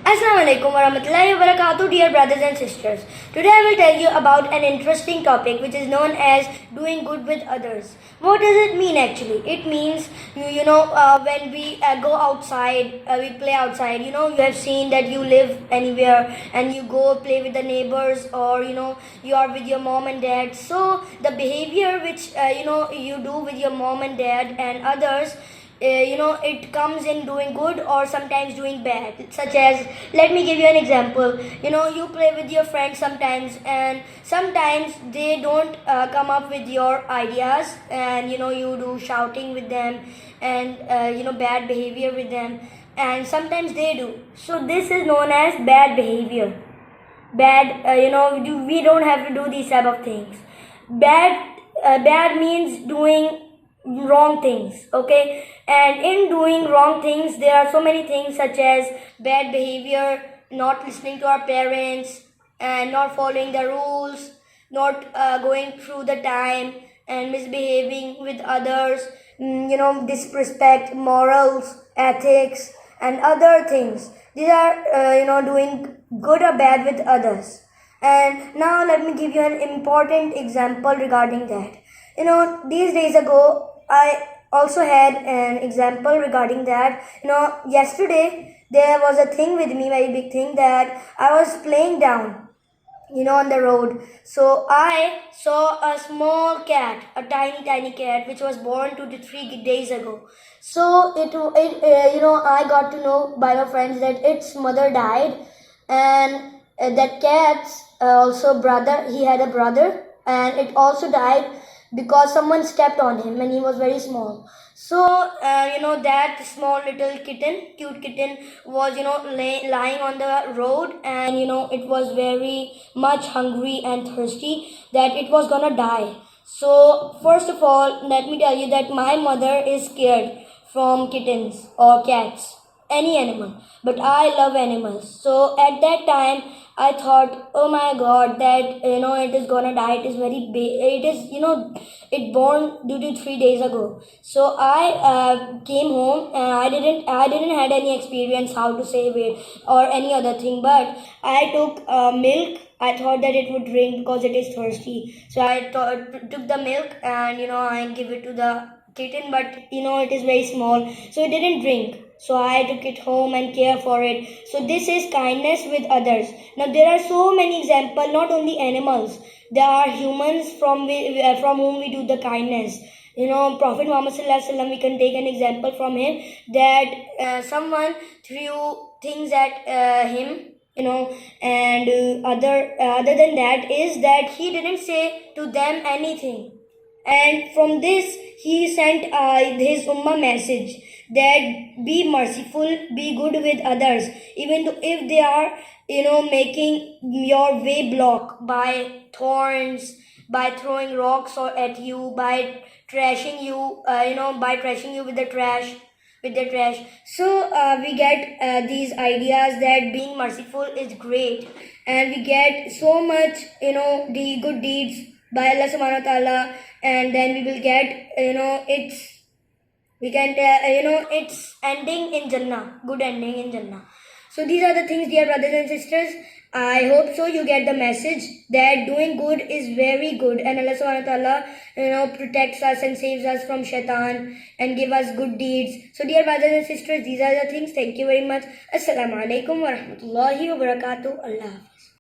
Assalamualaikum warahmatullahi wabarakatuh, dear brothers and sisters. Today I will tell you about an interesting topic which is known as doing good with others. What does it mean actually? It means when we go outside, we play outside. You have seen that you live anywhere and you go play with the neighbors, or you are with your mom and dad. So the behavior which you do with your mom and dad and others, it comes in doing good or sometimes doing bad. Such as, let me give you an example. You play with your friends sometimes, and sometimes they don't come up with your ideas, and you do shouting with them, and bad behavior with them, and sometimes they do. So this is known as bad behavior. We don't have to do these type of things. Bad means doing wrong things, okay? And in doing wrong things, there are so many things such as bad behavior, not listening to our parents, and not following the rules, not going through the time, and misbehaving with others, disrespect morals, ethics, and other things. These are doing good or bad with others. And now let me give you an important example regarding that. These days ago, I also had an example regarding that. Yesterday there was a thing with me, very big thing, that I was playing down, on the road. So I saw a small cat, a tiny cat, which was born 2 to 3 days ago. So I got to know by my friends that its mother died, and that cat's also brother, he had a brother, and it also died because someone stepped on him and he was very small. So that small little kitten, cute kitten, was lying on the road, and it was very much hungry and thirsty, that it was gonna die. So first of all, let me tell you that my mother is scared from kittens or cats, any animal, but I love animals. So at that time I thought, oh my god, that it is gonna die, it is very big, it is it born 2 to 3 days ago. So I came home, and I didn't had any experience how to save it or any other thing, but I took milk. I thought that it would drink because it is thirsty. So I took the milk, and I give it to the kitten, but it is very small, so it didn't drink. So I took it home and care for it. So this is kindness with others. Now there are so many examples, not only animals. There are humans from whom we do the kindness. Prophet Muhammad Sallallahu Alaihi Wasallam, we can take an example from him, that someone threw things at him, and other than that is that he didn't say to them anything. And from this, he sent his ummah message that be merciful, be good with others, even though if they are, making your way block by thorns, by throwing rocks or at you, by trashing you, by trashing you with the trash. So we get these ideas that being merciful is great, and we get so much, the good deeds by Allah Subhanahu wa Taala, and then we will get, it's ending in Jannah, good ending in Jannah. So these are the things, dear brothers and sisters. I hope so you get the message that doing good is very good, and Allah Subhanahu wa Taala, protects us and saves us from shaitan and give us good deeds. So dear brothers and sisters, these are the things. Thank you very much. Assalamu alaikum wa rahmatullahi wa barakatuh. Allah Hafiz.